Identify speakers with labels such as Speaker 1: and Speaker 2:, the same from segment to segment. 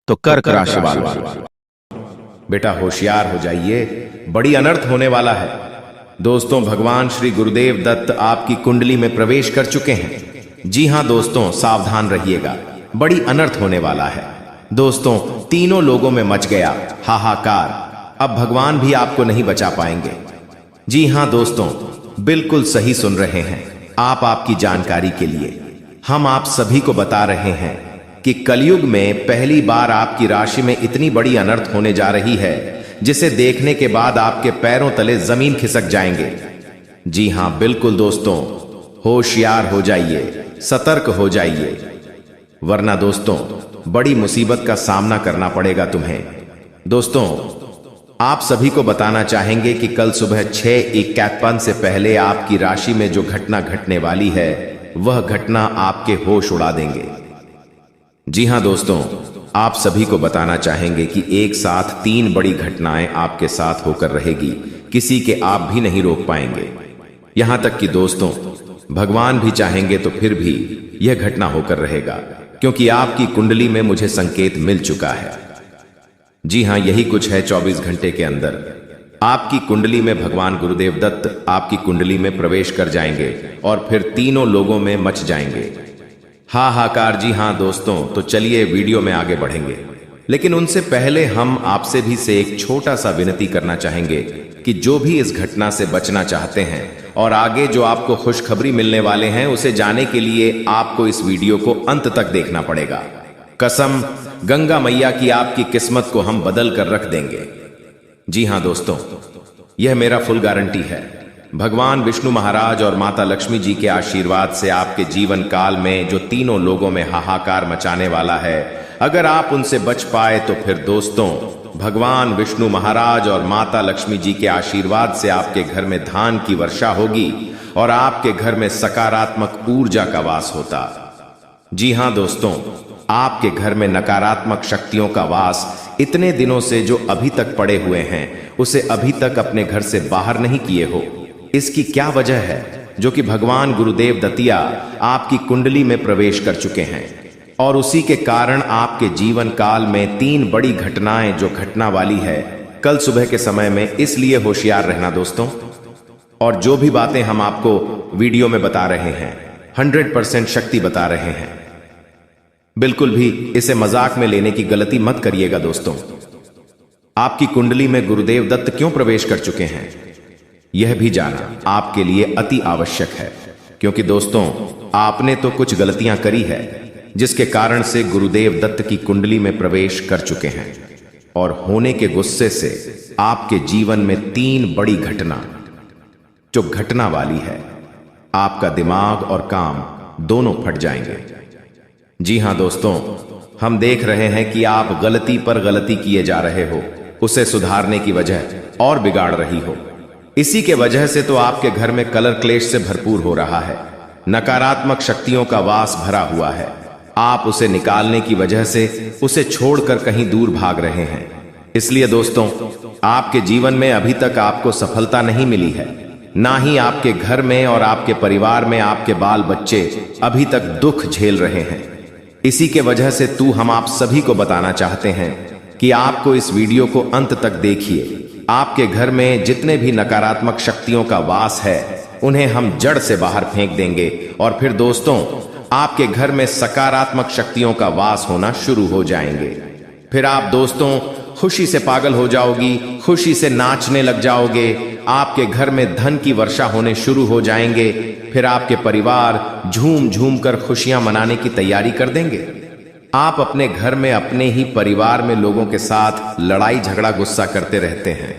Speaker 1: तो कर्क राशि वालों,
Speaker 2: बेटा होशियार हो जाइए, बड़ी अनर्थ होने वाला है। दोस्तों, भगवान श्री गुरुदेव दत्त आपकी कुंडली में प्रवेश कर चुके हैं। जी हां दोस्तों, सावधान रहिएगा, बड़ी अनर्थ होने वाला है। दोस्तों, तीनों लोगों में मच गया हाहाकार। अब भगवान भी आपको नहीं बचा पाएंगे। जी हां दोस्तों, बिल्कुल सही सुन रहे हैं आप। आपकी जानकारी के लिए हम आप सभी को बता रहे हैं कि कलयुग में पहली बार आपकी राशि में इतनी बड़ी अनर्थ होने जा रही है, जिसे देखने के बाद आपके पैरों तले जमीन खिसक जाएंगे। जी हां बिल्कुल दोस्तों, होशियार हो जाइए, सतर्क हो जाइए, वरना दोस्तों बड़ी मुसीबत का सामना करना पड़ेगा तुम्हें। दोस्तों, आप सभी को बताना चाहेंगे कि कल सुबह 6:51 से पहले आपकी राशि में जो घटना घटने वाली है, वह घटना आपके होश उड़ा देंगे। जी हां दोस्तों, आप सभी को बताना चाहेंगे कि एक साथ 3 बड़ी घटनाएं आपके साथ होकर रहेगी, किसी के आप भी नहीं रोक पाएंगे। यहां तक कि दोस्तों, भगवान भी चाहेंगे तो फिर भी यह घटना होकर रहेगा, क्योंकि आपकी कुंडली में मुझे संकेत मिल चुका है। जी हां, यही कुछ है 24 घंटे के अंदर आपकी कुंडली में भगवान गुरुदेव दत्त आपकी कुंडली में प्रवेश कर जाएंगे और फिर तीनों लोगों में मच जाएंगे हाहाकार। जी हां दोस्तों, तो चलिए वीडियो में आगे बढ़ेंगे, लेकिन उनसे पहले हम आपसे भी से एक छोटा सा विनती करना चाहेंगे कि जो भी इस घटना से बचना चाहते हैं और आगे जो आपको खुशखबरी मिलने वाले हैं, उसे जाने के लिए आपको इस वीडियो को अंत तक देखना पड़ेगा। कसम गंगा मैया की, आपकी किस्मत को हम बदल कर रख देंगे। जी हां दोस्तों, यह मेरा फुल गारंटी है। भगवान विष्णु महाराज और माता लक्ष्मी जी के आशीर्वाद से आपके जीवन काल में जो तीनों लोगों में हाहाकार मचाने वाला है, अगर आप उनसे बच पाए तो फिर दोस्तों, भगवान विष्णु महाराज और माता लक्ष्मी जी के आशीर्वाद से आपके घर में धान की वर्षा होगी और आपके घर में सकारात्मक ऊर्जा का वास होता। जी हां दोस्तों, आपके घर में नकारात्मक शक्तियों का वास इतने दिनों से जो अभी तक पड़े हुए हैं, उसे अभी तक अपने घर से बाहर नहीं किए हो। इसकी क्या वजह है? जो कि भगवान गुरुदेव दतिया आपकी कुंडली में प्रवेश कर चुके हैं और उसी के कारण आपके जीवन काल में 3 बड़ी घटनाएं जो घटना वाली है कल सुबह के समय में। इसलिए होशियार रहना दोस्तों, और जो भी बातें हम आपको वीडियो में बता रहे हैं 100% शक्ति बता रहे हैं। बिल्कुल भी इसे मजाक में लेने की गलती मत करिएगा दोस्तों। आपकी कुंडली में गुरुदेव दत्त क्यों प्रवेश कर चुके हैं, यह भी जाना आपके लिए अति आवश्यक है, क्योंकि दोस्तों आपने तो कुछ गलतियां करी है, जिसके कारण से गुरुदेव दत्त की कुंडली में प्रवेश कर चुके हैं और होने के गुस्से से आपके जीवन में 3 बड़ी घटना जो घटना वाली है, आपका दिमाग और काम दोनों फट जाएंगे। जी हां दोस्तों, हम देख रहे हैं कि आप गलती पर गलती किए जा रहे हो, उसे सुधारने की वजह और बिगाड़ रही हो। इसी के वजह से तो आपके घर में कलर क्लेश से भरपूर हो रहा है, नकारात्मक शक्तियों का वास भरा हुआ है। आप उसे निकालने की वजह से उसे छोड़कर कहीं दूर भाग रहे हैं। इसलिए दोस्तों, आपके जीवन में अभी तक आपको सफलता नहीं मिली है, ना ही आपके घर में और आपके परिवार में आपके बाल बच्चे अभी तक दुख झेल रहे हैं। इसी के वजह से हम आप सभी को बताना चाहते हैं कि आपको इस वीडियो को अंत तक देखिए। आपके घर में जितने भी नकारात्मक शक्तियों का वास है, उन्हें हम जड़ से बाहर फेंक देंगे और फिर दोस्तों आपके घर में सकारात्मक शक्तियों का वास होना शुरू हो जाएंगे। फिर आप दोस्तों खुशी से पागल हो जाओगी, खुशी से नाचने लग जाओगे, आपके घर में धन की वर्षा होने शुरू हो जाएंगे। फिर आपके परिवार झूम झूम कर खुशियां मनाने की तैयारी कर देंगे। आप अपने घर में अपने ही परिवार में लोगों के साथ लड़ाई झगड़ा गुस्सा करते रहते हैं।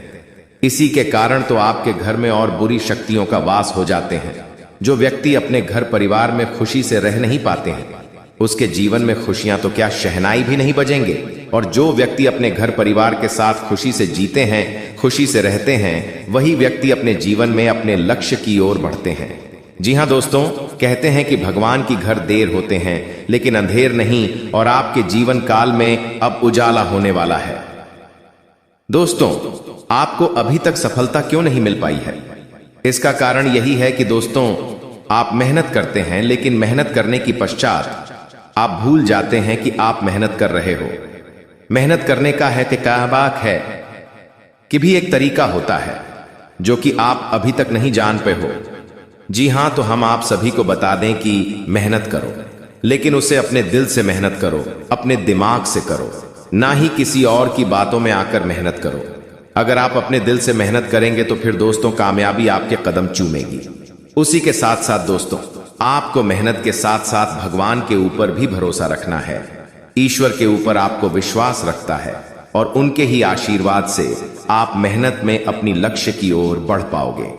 Speaker 2: इसी के कारण तो आपके घर में और बुरी शक्तियों का वास हो जाते हैं। जो व्यक्ति अपने घर परिवार में खुशी से रह नहीं पाते हैं, उसके जीवन में खुशियां तो क्या शहनाई भी नहीं बजेंगे। और जो व्यक्ति अपने घर परिवार के साथ खुशी से जीते हैं, खुशी से रहते हैं, वही व्यक्ति अपने जीवन में अपने लक्ष्य की ओर बढ़ते हैं। जी हां दोस्तों, कहते हैं कि भगवान की घर देर होते हैं लेकिन अंधेर नहीं, और आपके जीवन काल में अब उजाला होने वाला है। दोस्तों, आपको अभी तक सफलता क्यों नहीं मिल पाई है? इसका कारण यही है कि दोस्तों आप मेहनत करते हैं, लेकिन मेहनत करने की पश्चात आप भूल जाते हैं कि आप मेहनत कर रहे हो। मेहनत करने का है तकाबाक है कि भी एक तरीका होता है जो कि आप अभी तक नहीं जान पे हो। जी हां, तो हम आप सभी को बता दें कि मेहनत करो, लेकिन उसे अपने दिल से मेहनत करो, अपने दिमाग से करो, ना ही किसी और की बातों में आकर मेहनत करो। अगर आप अपने दिल से मेहनत करेंगे तो फिर दोस्तों कामयाबी आपके कदम चूमेगी। उसी के साथ साथ दोस्तों आपको मेहनत के साथ साथ भगवान के ऊपर भी भरोसा रखना है। ईश्वर के ऊपर आपको विश्वास रखता है और उनके ही आशीर्वाद से आप मेहनत में अपनी लक्ष्य की ओर बढ़ पाओगे।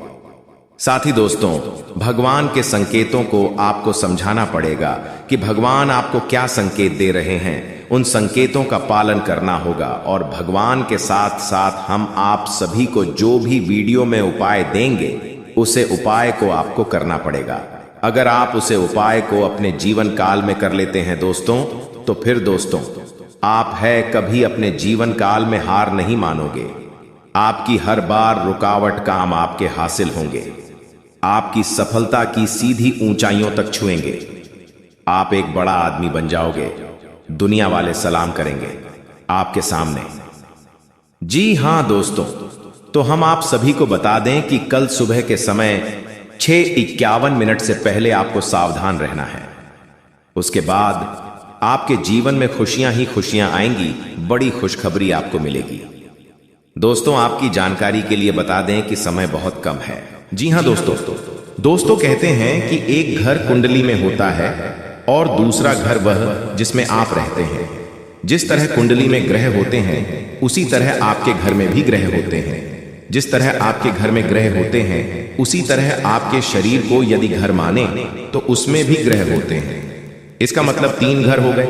Speaker 2: साथ ही दोस्तों भगवान के संकेतों को आपको समझाना पड़ेगा कि भगवान आपको क्या संकेत दे रहे हैं। उन संकेतों का पालन करना होगा और भगवान के साथ साथ हम आप सभी को जो भी वीडियो में उपाय देंगे उसे उपाय को आपको करना पड़ेगा। अगर आप उसे उपाय को अपने जीवन काल में कर लेते हैं दोस्तों, तो फिर दोस्तों आप है कभी अपने जीवन काल में हार नहीं मानोगे। आपकी हर बार रुकावट काम आपके हासिल होंगे। आपकी सफलता की सीधी ऊंचाइयों तक छुएंगे। आप एक बड़ा आदमी बन जाओगे। दुनिया वाले सलाम करेंगे आपके सामने। जी हां दोस्तों, तो हम आप सभी को बता दें कि कल सुबह के समय 6:51 से पहले आपको सावधान रहना है। उसके बाद आपके जीवन में खुशियां ही खुशियां आएंगी। बड़ी खुशखबरी आपको मिलेगी। दोस्तों आपकी जानकारी के लिए बता दें कि समय बहुत कम है। जी हां दोस्तों कहते हैं कि एक घर कुंडली में होता है और दूसरा घर वह जिसमें आप रहते हैं। जिस तरह कुंडली में ग्रह होते हैं उसी तरह आपके घर में भी ग्रह होते हैं। जिस तरह आपके घर में ग्रह होते हैं उसी तरह आपके शरीर को यदि घर माने तो उसमें भी ग्रह होते हैं। इसका मतलब 3 घर हो गए।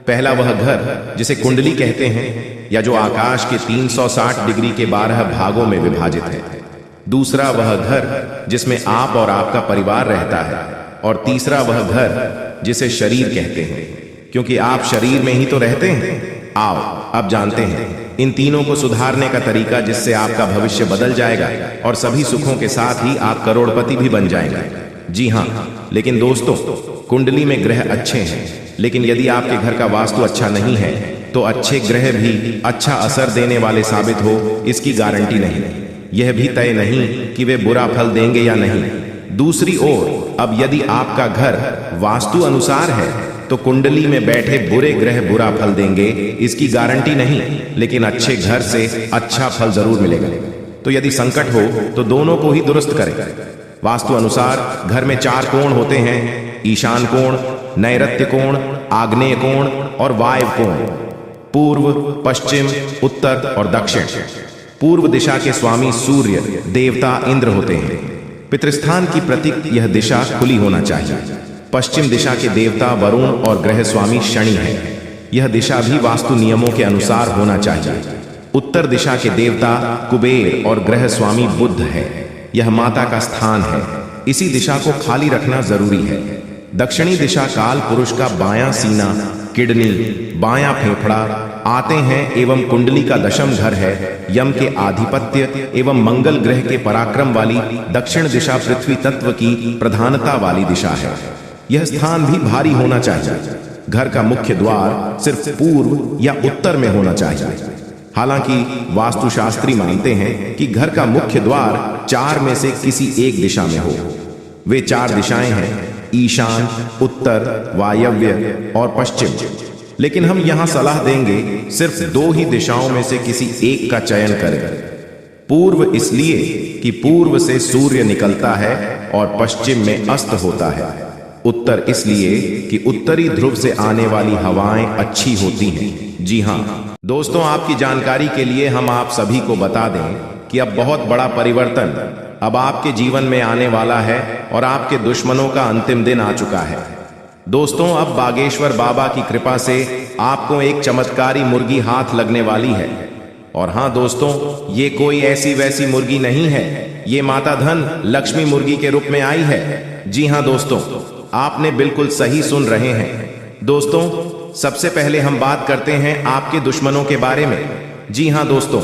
Speaker 2: पहला वह घर जिसे कुंडली कहते हैं या जो आकाश के 360 डिग्री के 12 भागों में विभाजित है। दूसरा वह घर जिसमें आप और आपका परिवार रहता है। और तीसरा वह घर जिसे शरीर कहते हैं, क्योंकि आप शरीर में ही तो रहते हैं। आओ अब जानते हैं इन तीनों को सुधारने का तरीका, जिससे आपका भविष्य बदल जाएगा और सभी सुखों के साथ ही आप करोड़पति भी बन जाएंगे। जी हां, लेकिन दोस्तों कुंडली में ग्रह अच्छे हैं, लेकिन यदि आपके घर का वास्तु अच्छा नहीं है तो अच्छे ग्रह भी अच्छा असर देने वाले साबित हो, इसकी गारंटी नहीं। यह भी तय नहीं कि वे बुरा फल देंगे या नहीं। दूसरी ओर अब यदि आपका घर वास्तु अनुसार है तो कुंडली में बैठे बुरे ग्रह बुरा फल देंगे, इसकी गारंटी नहीं, लेकिन अच्छे घर से अच्छा फल जरूर मिलेगा। तो यदि संकट हो तो दोनों को ही दुरुस्त करें। वास्तु अनुसार घर में 4 कोण होते हैं: ईशान कोण, नैऋत्य कोण, आग्नेय कोण और वायव्य कोण। पूर्व, पश्चिम, उत्तर और दक्षिण। पूर्व दिशा के स्वामी सूर्य देवता इंद्र होते हैं। पितृस्थान की प्रतीक यह दिशा खुली होना चाहिए। पश्चिम दिशा के देवता वरुण और ग्रह स्वामी शनि है। यह दिशा भी वास्तु नियमों के अनुसार होना चाहिए। उत्तर दिशा के देवता कुबेर और ग्रह स्वामी बुध है। यह माता का स्थान है। इसी दिशा को खाली रखना जरूरी है। दक्षिणी दिशा काल पुरुष का बायां सीना, किडनी, बायां फेफड़ा आते हैं एवं कुंडली का दशम घर है। यम के आधिपत्य एवं मंगल ग्रह के पराक्रम वाली दक्षिण दिशा पृथ्वी तत्व की प्रधानता वाली दिशा है। यह स्थान भी भारी होना चाहिए। घर का मुख्य द्वार सिर्फ पूर्व या उत्तर में होना चाहिए। हालांकि वास्तुशास्त्री मानते हैं कि घर का मुख्य द्वार 4 में से किसी एक दिशा में हो। वे 4 दिशाएं हैं: ईशान, उत्तर, वायव्य और पश्चिम। लेकिन हम यहां सलाह देंगे सिर्फ 2 ही दिशाओं में से किसी एक का चयन करें। पूर्व इसलिए कि पूर्व से सूर्य निकलता है और पश्चिम में अस्त होता है। उत्तर इसलिए कि उत्तरी ध्रुव से आने वाली हवाएं अच्छी होती हैं। जी हां दोस्तों, आपकी जानकारी के लिए हम आप सभी को बता दें कि अब बहुत बड़ा परिवर्तन अब आपके जीवन में आने वाला है और आपके दुश्मनों का अंतिम दिन आ चुका है। दोस्तों अब बागेश्वर बाबा की कृपा से आपको एक चमत्कारी मुर्गी हाथ लगने वाली है। और हां दोस्तों, ये कोई ऐसी वैसी मुर्गी नहीं है, ये माता धन लक्ष्मी मुर्गी के रूप में आई है। जी हां दोस्तों, आपने बिल्कुल सही सुन रहे हैं। दोस्तों सबसे पहले हम बात करते हैं आपके दुश्मनों के बारे में। जी हां दोस्तों,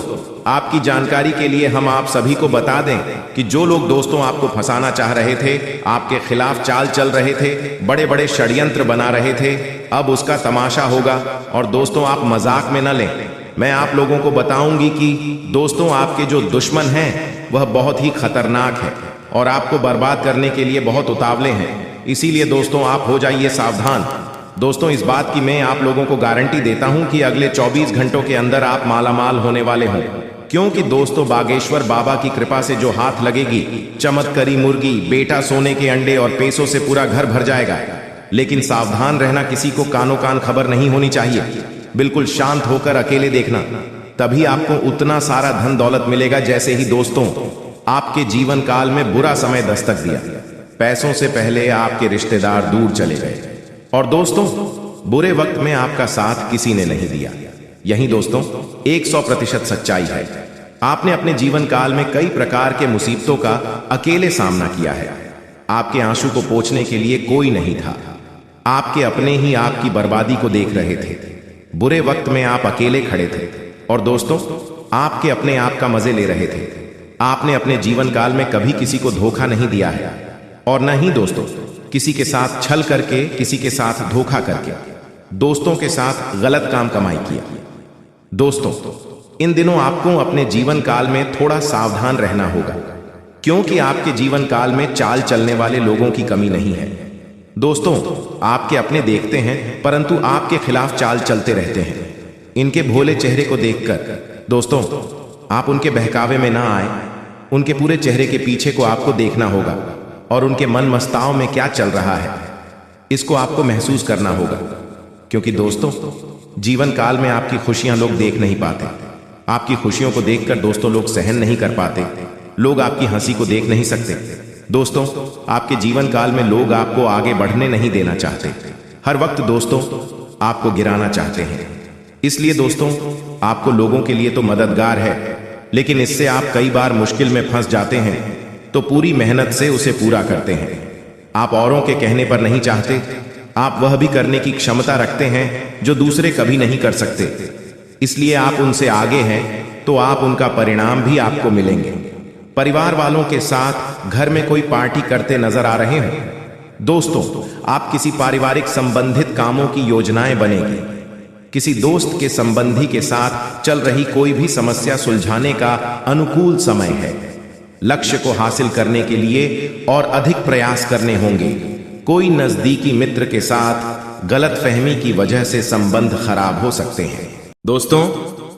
Speaker 2: आपकी जानकारी के लिए हम आप सभी को बता दें कि जो लोग दोस्तों आपको फंसाना चाह रहे थे, आपके खिलाफ चाल चल रहे थे, बड़े बड़े षड्यंत्र बना रहे थे, अब उसका तमाशा होगा। और दोस्तों आप मजाक में न लें, मैं आप लोगों को बताऊंगी कि दोस्तों आपके जो दुश्मन हैं वह बहुत ही खतरनाक है और आपको बर्बाद करने के लिए बहुत उतावले हैं। इसीलिए दोस्तों आप हो जाइए सावधान। दोस्तों इस बात की मैं आप लोगों को गारंटी देता हूं कि अगले 24 घंटों के अंदर आप मालामाल होने वाले हों, क्योंकि दोस्तों बागेश्वर बाबा की कृपा से जो हाथ लगेगी, चमत्कारी मुर्गी, बेटा सोने के अंडे और पैसों से पूरा घर भर जाएगा। लेकिन सावधान रहना, किसी को कानो कान खबर नहीं होनी चाहिए। बिल्कुल शांत होकर अकेले देखना, तभी आपको उतना सारा धन दौलत मिलेगा। जैसे ही दोस्तों आपके जीवन काल में बुरा समय दस्तक दिया, पैसों से पहले आपके रिश्तेदार दूर चले गए और दोस्तों बुरे वक्त में आपका साथ किसी ने नहीं दिया। यही दोस्तों 100% सच्चाई है। आपने अपने जीवन काल में कई प्रकार के मुसीबतों का अकेले सामना किया है। आपके आंसू को पोंछने के लिए कोई नहीं था। आपके अपने ही आपकी बर्बादी को देख रहे थे। बुरे वक्त में आप अकेले खड़े थे और दोस्तों आपके अपने आप का मजे ले रहे थे। आपने अपने जीवन काल में कभी किसी को धोखा नहीं दिया है और न ही दोस्तों किसी के साथ छल करके, किसी के साथ धोखा करके, दोस्तों के साथ गलत काम कमाई किया। दोस्तों इन दिनों आपको अपने जीवन काल में थोड़ा सावधान रहना होगा, क्योंकि आपके जीवन काल में चाल चलने वाले लोगों की कमी नहीं है। दोस्तों आपके अपने देखते हैं परंतु आपके खिलाफ चाल चलते रहते हैं। इनके भोले चेहरे को देखकर दोस्तों आप उनके बहकावे में ना आए। उनके पूरे चेहरे के पीछे को आपको देखना होगा और उनके मन मस्ताओं में क्या चल रहा है इसको आपको महसूस करना होगा, क्योंकि दोस्तों जीवन काल में आपकी खुशियां लोग देख नहीं पाते। आपकी खुशियों को देखकर दोस्तों लोग सहन नहीं कर पाते। लोग आपकी हंसी को देख नहीं सकते। दोस्तों आपके जीवन काल में लोग आपको आगे बढ़ने नहीं देना चाहते। हर वक्त दोस्तों आपको गिराना चाहते हैं। इसलिए दोस्तों आपको लोगों के लिए तो मददगार है, लेकिन इससे आप कई बार मुश्किल में फंस जाते हैं, तो पूरी मेहनत से उसे पूरा करते हैं। आप औरों के कहने पर नहीं चाहते, आप वह भी करने की क्षमता रखते हैं जो दूसरे कभी नहीं कर सकते। इसलिए आप उनसे आगे हैं तो आप उनका परिणाम भी आपको मिलेंगे। परिवार वालों के साथ घर में कोई पार्टी करते नजर आ रहे हैं। दोस्तों आप किसी पारिवारिक संबंधित कामों की योजनाएं बनेगी। किसी दोस्त के संबंधी के साथ चल रही कोई भी समस्या सुलझाने का अनुकूल समय है। लक्ष्य को हासिल करने के लिए और अधिक प्रयास करने होंगे। कोई नजदीकी मित्र के साथ गलतफहमी की वजह से संबंध खराब हो सकते हैं। दोस्तों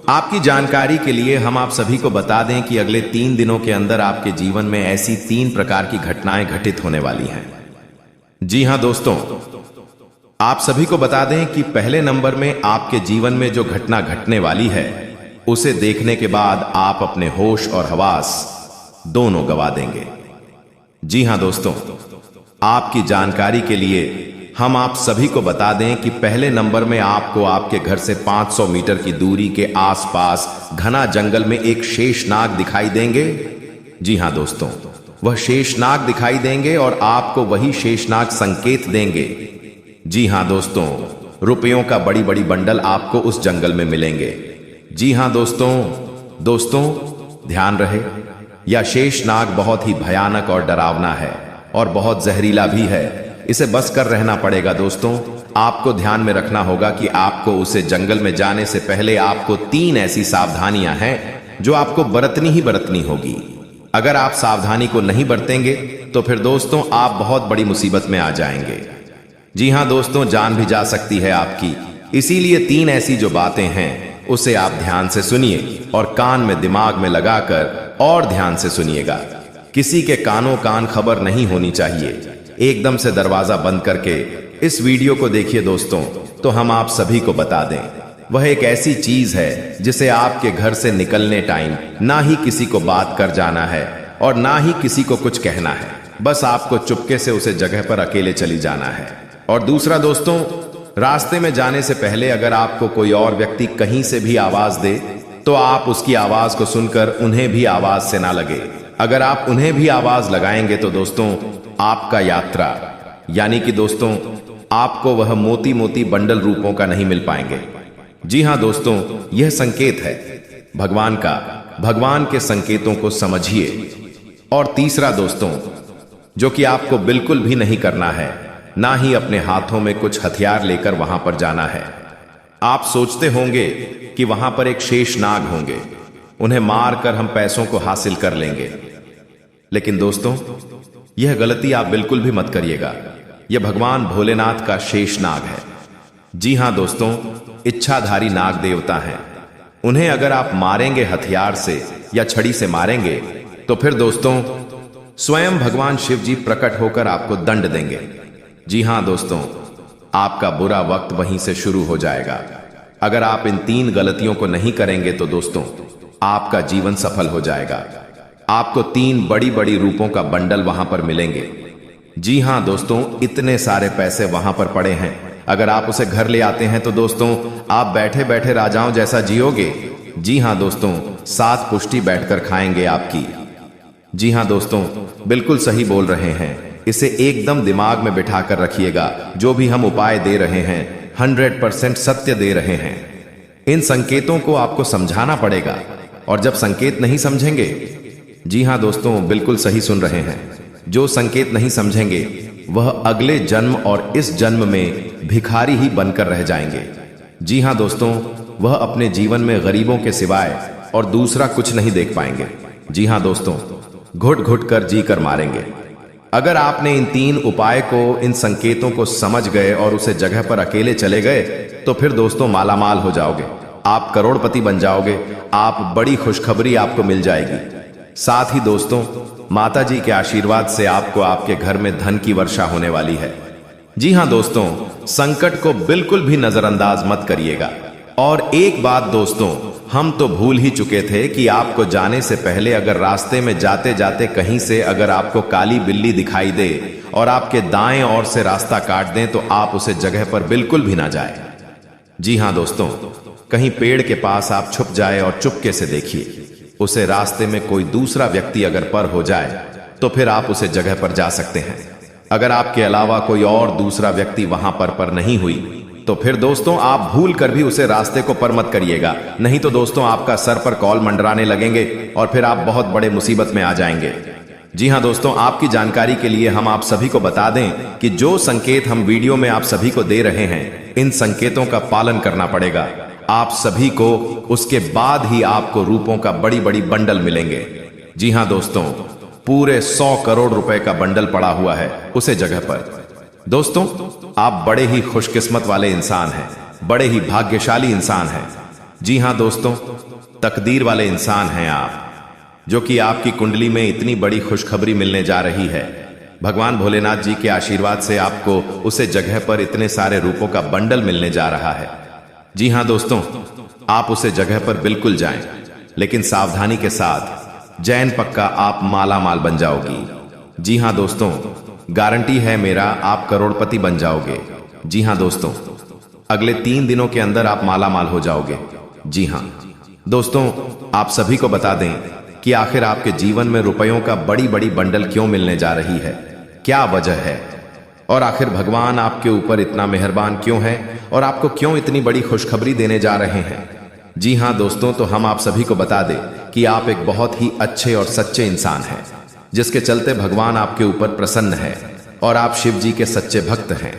Speaker 2: आपकी जानकारी के लिए हम आप सभी को बता दें कि अगले 3 दिनों के अंदर आपके जीवन में ऐसी 3 प्रकार की घटनाएं घटित होने वाली हैं। जी हां दोस्तों, आप सभी को बता दें कि पहले नंबर में आपके जीवन में जो घटना घटने वाली है, उसे देखने के बाद आप अपने होश और हवास दोनों गवा देंगे। जी हां दोस्तों, आपकी जानकारी के लिए हम आप सभी को बता दें कि पहले नंबर में आपको आपके घर से 500 मीटर की दूरी के आसपास घना जंगल में एक शेषनाग दिखाई देंगे। जी हां दोस्तों, वह शेषनाग दिखाई देंगे और आपको वही शेषनाग संकेत देंगे। जी हां दोस्तों, रुपयों का बड़ी बड़ी बंडल आपको उस जंगल में मिलेंगे। जी हां दोस्तों ध्यान रहे, यह शेषनाग बहुत ही भयानक और डरावना है और बहुत जहरीला भी है। इसे बच कर रहना पड़ेगा। दोस्तों आपको ध्यान में रखना होगा कि आपको उसे जंगल में जाने से पहले आपको 3 ऐसी सावधानियां हैं जो आपको बरतनी होगी। अगर आप सावधानी को नहीं बरतेंगे तो फिर दोस्तों आप बहुत बड़ी मुसीबत में आ जाएंगे। जी हां दोस्तों, जान भी जा सकती है आपकी। इसीलिए 3 ऐसी जो बातें हैं उसे आप ध्यान से सुनिए और कान में दिमाग में लगाकर और ध्यान से सुनिएगा। किसी के कानों कान खबर नहीं होनी चाहिए। एकदम से दरवाजा बंद करके इस वीडियो को देखिए दोस्तों। तो हम आप सभी को बता दें, वह एक ऐसी चीज है जिसे आपके घर से निकलने टाइम ना ही किसी को बात कर जाना है और ना ही किसी को कुछ कहना है। बस आपको चुपके से उसे जगह पर अकेले चली जाना है। और दूसरा दोस्तों, रास्ते में जाने से पहले अगर आपको कोई और व्यक्ति कहीं से भी आवाज दे तो आप उसकी आवाज को सुनकर उन्हें भी आवाज से ना लगे। अगर आप उन्हें भी आवाज लगाएंगे तो दोस्तों आपका यात्रा यानी कि दोस्तों आपको वह मोती मोती बंडल रूपों का नहीं मिल पाएंगे। जी हां दोस्तों, यह संकेत है भगवान का। भगवान के संकेतों को समझिए। और तीसरा दोस्तों, जो कि आपको बिल्कुल भी नहीं करना है, ना ही अपने हाथों में कुछ हथियार लेकर वहां पर जाना है। आप सोचते होंगे कि वहां पर एक शेषनाग होंगे, उन्हें मारकर हम पैसों को हासिल कर लेंगे। लेकिन दोस्तों, यह गलती आप बिल्कुल भी मत करिएगा। यह भगवान भोलेनाथ का शेषनाग है। जी हां दोस्तों, इच्छाधारी नाग देवता हैं। उन्हें अगर आप मारेंगे हथियार से या छड़ी से मारेंगे तो फिर दोस्तों स्वयं भगवान शिव जी प्रकट होकर आपको दंड देंगे। जी हां दोस्तों, आपका बुरा वक्त वहीं से शुरू हो जाएगा। अगर आप इन 3 गलतियों को नहीं करेंगे तो दोस्तों आपका जीवन सफल हो जाएगा। आपको 3 बड़ी बड़ी रूपों का बंडल वहां पर मिलेंगे। जी हां दोस्तों, इतने सारे पैसे वहां पर पड़े हैं। अगर आप उसे घर ले आते हैं तो दोस्तों आप बैठे बैठे राजाओं जैसा जियोगे। जी हां दोस्तों, 7 पुष्टि बैठकर खाएंगे आपकी। जी हां दोस्तों, बिल्कुल सही बोल रहे हैं। इसे एकदम दिमाग में बिठा कर रखिएगा। जो भी हम उपाय दे रहे हैं 100% सत्य दे रहे हैं। इन संकेतों को आपको समझाना पड़ेगा। और जब संकेत नहीं समझेंगे, जी हां दोस्तों, बिल्कुल सही सुन रहे हैं, जो संकेत नहीं समझेंगे वह अगले जन्म और इस जन्म में भिखारी ही बनकर रह जाएंगे। जी हां दोस्तों, वह अपने जीवन में गरीबों के सिवाय और दूसरा कुछ नहीं देख पाएंगे। जी हां दोस्तों, घुट घुट कर जी कर मारेंगे। अगर आपने इन 3 उपाय को, इन संकेतों को समझ गए और उसे जगह पर अकेले चले गए तो फिर दोस्तों मालामाल हो जाओगे। आप करोड़पति बन जाओगे। आप बड़ी खुशखबरी आपको मिल जाएगी। साथ ही दोस्तों, माता जी के आशीर्वाद से आपको आपके घर में धन की वर्षा होने वाली है। जी हां दोस्तों, संकट को बिल्कुल भी नजरअंदाज मत करिएगा। और एक बात दोस्तों, हम तो भूल ही चुके थे कि आपको जाने से पहले अगर रास्ते में जाते जाते कहीं से अगर आपको काली बिल्ली दिखाई दे और आपके दाएं ओर से रास्ता काट दें तो आप उसे जगह पर बिल्कुल भी ना जाए। जी हां दोस्तों, कहीं पेड़ के पास आप छुप जाए और चुपके से देखिए। उसे रास्ते में कोई दूसरा व्यक्ति अगर पर हो जाए तो फिर आप उसे जगह पर जा सकते हैं। अगर आपके अलावा कोई और दूसरा व्यक्ति वहां पर नहीं हुई तो फिर दोस्तों आप भूल कर भी उसे रास्ते को पर मत करिएगा। नहीं तो दोस्तों आपका सर पर कॉल मंडराने लगेंगे और फिर आप बहुत बड़े मुसीबत में आ जाएंगे। जी हां दोस्तों, आपकी जानकारी के लिए हम आप सभी को बता दें कि जो संकेत हम वीडियो में आप सभी को दे रहे हैं, इन संकेतों का पालन करना पड़ेगा आप सभी को। उसके बाद ही आपको रूपों का बड़ी बड़ी बंडल मिलेंगे। जी हां दोस्तों, पूरे 100 करोड़ रुपए का बंडल पड़ा हुआ है उसे जगह पर। दोस्तों, आप बड़े ही खुशकिस्मत वाले इंसान हैं, बड़े ही भाग्यशाली इंसान हैं। जी हां दोस्तों, तकदीर वाले इंसान हैं आप, जो कि आपकी कुंडली में इतनी बड़ी खुशखबरी मिलने जा रही है। भगवान भोलेनाथ जी के आशीर्वाद से आपको उसे जगह पर इतने सारे रूपों का बंडल मिलने जा रहा है। जी हां दोस्तों, आप उसे जगह पर बिल्कुल जाएं, लेकिन सावधानी के साथ। जैन पक्का आप माला माल बन जाओगी। जी हां दोस्तों, गारंटी है मेरा, आप करोड़पति बन जाओगे। जी हां दोस्तों, अगले 3 दिनों के अंदर आप माला माल हो जाओगे। जी हां दोस्तों, आप सभी को बता दें कि आखिर आपके जीवन में रुपयों का बड़ी बड़ी बंडल क्यों मिलने जा रही है, क्या वजह है, और आखिर भगवान आपके ऊपर इतना मेहरबान क्यों है और आपको क्यों इतनी बड़ी खुशखबरी देने जा रहे हैं। जी हां दोस्तों, तो हम आप सभी को बता दें कि आप एक बहुत ही अच्छे और सच्चे इंसान हैं, जिसके चलते भगवान आपके ऊपर प्रसन्न है और आप शिव जी के सच्चे भक्त हैं।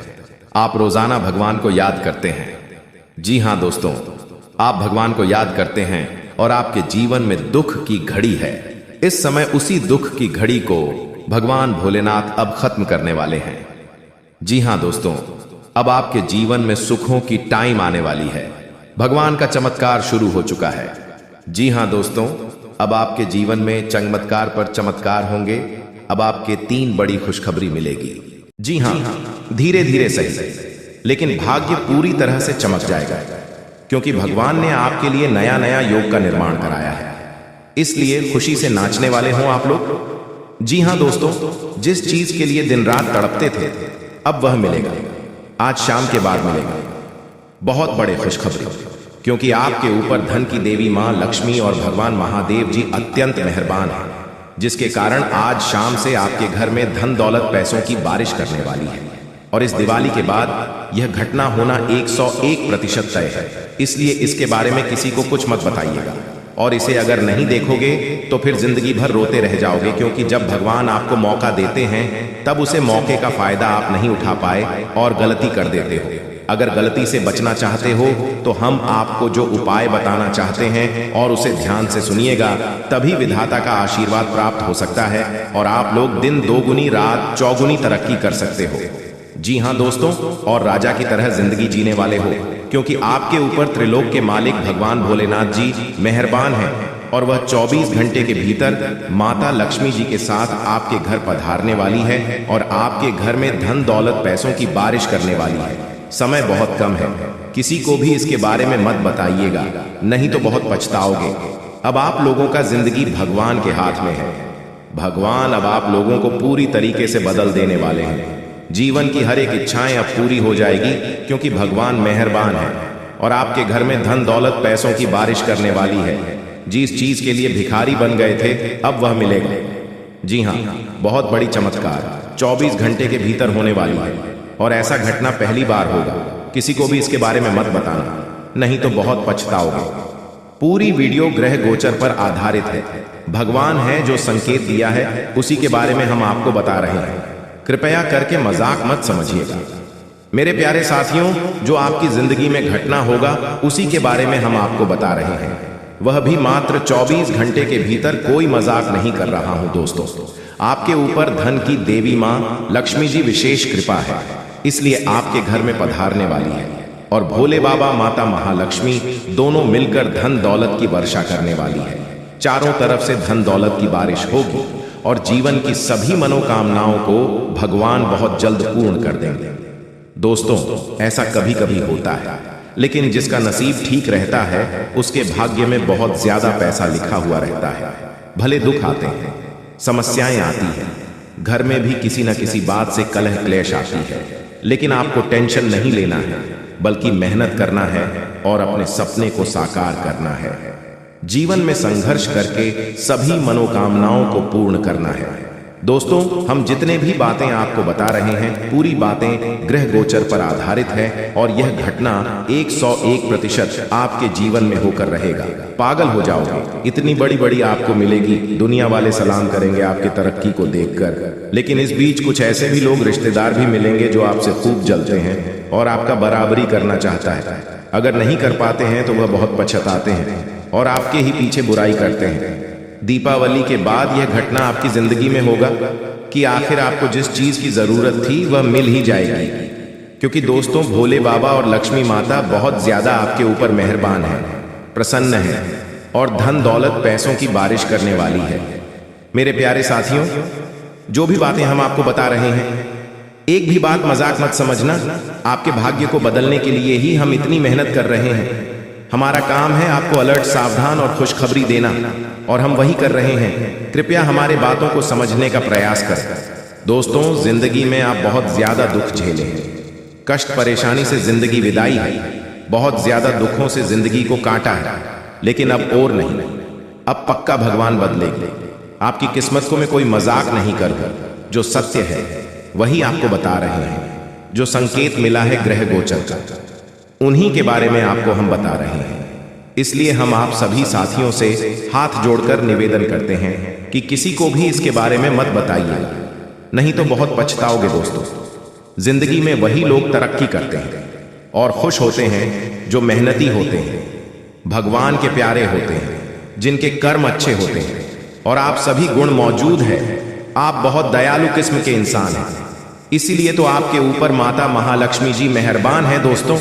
Speaker 2: आप रोजाना भगवान को याद करते हैं। जी हां दोस्तों, आप भगवान को याद करते हैं और आपके जीवन में दुख की घड़ी है। इस समय उसी दुख की घड़ी को भगवान भोलेनाथ अब खत्म करने वाले हैं। जी हां दोस्तों, अब आपके जीवन में सुखों की टाइम आने वाली है। भगवान का चमत्कार शुरू हो चुका है। जी हां दोस्तों, अब आपके जीवन में चमत्कार पर चमत्कार होंगे। अब आपके 3 बड़ी खुशखबरी मिलेगी। जी हां, धीरे धीरे सही, लेकिन भाग्य पूरी तरह से चमक जाएगा, क्योंकि भगवान ने आपके लिए नया नया योग का निर्माण कराया है। इसलिए खुशी से नाचने वाले हों आप लोग। जी हां दोस्तों, जिस चीज के लिए दिन रात तड़पते थे अब वह मिलेगा। आज शाम के बाद मिलेगा। बहुत बड़े खुशखबरी, क्योंकि आपके ऊपर धन की देवी मां लक्ष्मी और भगवान महादेव जी अत्यंत मेहरबान हैं, जिसके कारण आज शाम से आपके घर में धन दौलत पैसों की बारिश करने वाली है। और इस दिवाली के बाद यह घटना होना 101% तय है। इसलिए इसके बारे में किसी को कुछ मत बताइएगा। और इसे अगर नहीं देखोगे तो फिर जिंदगी भर रोते रह जाओगे, क्योंकि जब भगवान आपको मौका देते हैं तब उसे मौके का फायदा आप नहीं उठा पाए और गलती कर देते हो। अगर गलती से बचना चाहते हो तो हम आपको जो उपाय बताना चाहते हैं और उसे ध्यान से सुनिएगा, तभी विधाता का आशीर्वाद प्राप्त हो सकता है और आप लोग दिन दोगुनी रात चौगुनी तरक्की कर सकते हो। जी हाँ दोस्तों, और राजा की तरह जिंदगी जीने वाले हो, क्योंकि आपके ऊपर त्रिलोक के मालिक भगवान भोलेनाथ जी मेहरबान हैं और वह 24 घंटे के भीतर माता लक्ष्मी जी के साथ आपके घर पधारने वाली है और आपके घर में धन दौलत पैसों की बारिश करने वाली है। समय बहुत कम है, किसी को भी इसके बारे में मत बताइएगा, नहीं तो बहुत पछताओगे। अब आप लोगों का जिंदगी भगवान के हाथ में है। भगवान अब आप लोगों को पूरी तरीके से बदल देने वाले हैं। जीवन की हर एक इच्छाएं अब पूरी हो जाएगी, क्योंकि भगवान मेहरबान है और आपके घर में धन दौलत पैसों की बारिश करने वाली है। जिस चीज के लिए भिखारी बन गए थे अब वह मिलेगा। जी हाँ, बहुत बड़ी चमत्कार 24 घंटे के भीतर होने वाली है और ऐसा घटना पहली बार होगा। किसी को भी इसके बारे में मत बताना, नहीं तो बहुत पछताओगे। पूरी वीडियो ग्रह गोचर पर आधारित है। भगवान है जो संकेत दिया है उसी के बारे में हम आपको बता रहे हैं। कृपया करके मजाक मत समझिएगा। मेरे प्यारे साथियों, जो आपकी जिंदगी में घटना होगा उसी के बारे में हम आपको बता रहे हैं, वह भी मात्र 24 घंटे के भीतर। कोई मजाक नहीं कर रहा हूं दोस्तों। आपके ऊपर धन की देवी मां लक्ष्मी जी विशेष कृपा है, इसलिए आपके घर में पधारने वाली है और भोले बाबा माता महालक्ष्मी दोनों मिलकर धन दौलत की वर्षा करने वाली है। चारों तरफ से धन दौलत की बारिश होगी और जीवन की सभी मनोकामनाओं को भगवान बहुत जल्द पूर्ण कर देंगे। दोस्तों, ऐसा कभी कभी होता है, लेकिन जिसका नसीब ठीक रहता है उसके भाग्य में बहुत ज्यादा पैसा लिखा हुआ रहता है। भले दुख आते हैं, समस्याएं आती हैं, घर में भी किसी न किसी बात से कलह क्लेश आती है, लेकिन आपको टेंशन नहीं लेना है, बल्कि मेहनत करना है और अपने सपने को साकार करना है। जीवन में संघर्ष करके सभी मनोकामनाओं को पूर्ण करना है। दोस्तों, हम जितने भी बातें आपको बता रहे हैं, पूरी बातें ग्रह गोचर पर आधारित है और यह घटना 101% आपके जीवन में होकर रहेगा। पागल हो जाओगे, इतनी बड़ी बड़ी आपको मिलेगी, दुनिया वाले सलाम करेंगे आपकी तरक्की को देखकर। लेकिन इस बीच कुछ ऐसे भी लोग रिश्तेदार भी मिलेंगे जो आपसे खूब जलते हैं और आपका बराबरी करना चाहता है। अगर नहीं कर पाते हैं तो वह बहुत पछताते हैं और आपके ही पीछे बुराई करते हैं। दीपावली के बाद यह घटना आपकी जिंदगी में होगा कि आखिर आपको जिस चीज की जरूरत थी वह मिल ही जाएगी, क्योंकि दोस्तों भोले बाबा और लक्ष्मी माता बहुत ज्यादा आपके ऊपर मेहरबान है, प्रसन्न है और धन दौलत पैसों की बारिश करने वाली है। मेरे प्यारे साथियों, जो भी बातें हम आपको बता रहे हैं, एक भी बात मजाक मत समझना। आपके भाग्य को बदलने के लिए ही हम इतनी मेहनत कर रहे हैं। हमारा काम है आपको अलर्ट, सावधान और खुशखबरी देना, और हम वही कर रहे हैं। कृपया हमारे बातों को समझने का प्रयास करें। दोस्तों, जिंदगी में आप बहुत ज्यादा दुख झेले हैं, कष्ट परेशानी से जिंदगी विदाई है, बहुत ज्यादा दुखों से जिंदगी को काटा है, लेकिन अब और नहीं, अब पक्का भगवान बदलेंगे। आपकी किस्मत को मैं कोई मजाक नहीं करूं, जो सत्य है वही आपको बता रहे हैं। जो संकेत मिला है ग्रह गोचर का, उन्हीं के बारे में आपको हम बता रहे हैं। इसलिए हम आप सभी साथियों से हाथ जोड़कर निवेदन करते हैं कि किसी को भी इसके बारे में मत बताइए, नहीं तो बहुत पछताओगे। दोस्तों, जिंदगी में वही लोग तरक्की करते हैं और खुश होते हैं जो मेहनती होते हैं, भगवान के प्यारे होते हैं, जिनके कर्म अच्छे होते हैं, और आप सभी गुण मौजूद है। आप बहुत दयालु किस्म के इंसान हैं, इसीलिए तो आपके ऊपर माता महालक्ष्मी जी मेहरबान है। दोस्तों,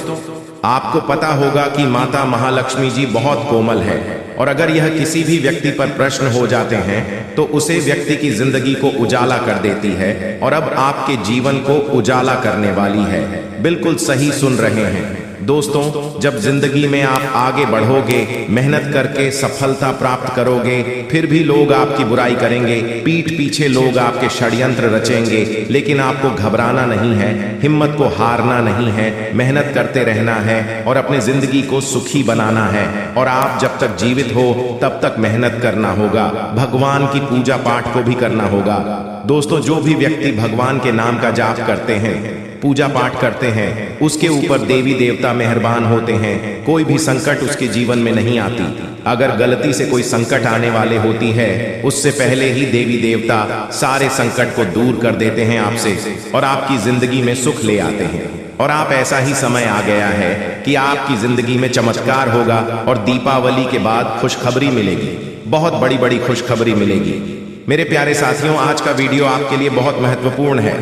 Speaker 2: आपको पता होगा कि माता महालक्ष्मी जी बहुत कोमल है, और अगर यह किसी भी व्यक्ति पर प्रश्न हो जाते हैं तो उसे व्यक्ति की जिंदगी को उजाला कर देती है, और अब आपके जीवन को उजाला करने वाली है। बिल्कुल सही सुन रहे हैं दोस्तों। जब जिंदगी में आप आगे बढ़ोगे, मेहनत करके सफलता प्राप्त करोगे, फिर भी लोग आपकी बुराई करेंगे, पीठ पीछे लोग आपके षड्यंत्र रचेंगे, लेकिन आपको घबराना नहीं है, हिम्मत को हारना नहीं है, मेहनत करते रहना है और अपनी जिंदगी को सुखी बनाना है। और आप जब तक जीवित हो तब तक मेहनत करना होगा, भगवान की पूजा पाठ को भी करना होगा। दोस्तों, जो भी व्यक्ति भगवान के नाम का जाप करते हैं, पूजा पाठ करते हैं, उसके ऊपर देवी देवता मेहरबान होते हैं। कोई भी संकट उसके जीवन में नहीं आती। अगर गलती से कोई संकट आने वाले होती है, उससे पहले ही देवी देवता सारे संकट को दूर कर देते हैं आपसे और आपकी जिंदगी में सुख ले आते हैं। और आप ऐसा ही समय आ गया है कि आपकी जिंदगी में चमत्कार होगा और दीपावली के बाद खुशखबरी मिलेगी, बहुत बड़ी बड़ी खुशखबरी मिलेगी। मेरे प्यारे साथियों, आज का वीडियो आपके लिए बहुत महत्वपूर्ण है।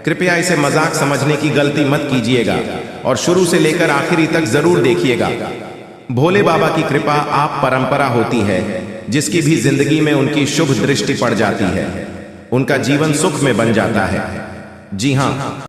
Speaker 2: कृपया इसे मजाक समझने की गलती मत कीजिएगा और शुरू से लेकर आखिरी तक जरूर देखिएगा। भोले बाबा की कृपा आप परंपरा होती है, जिसकी भी जिंदगी में उनकी शुभ दृष्टि पड़ जाती है, उनका जीवन सुख में बन जाता है। जी हाँ,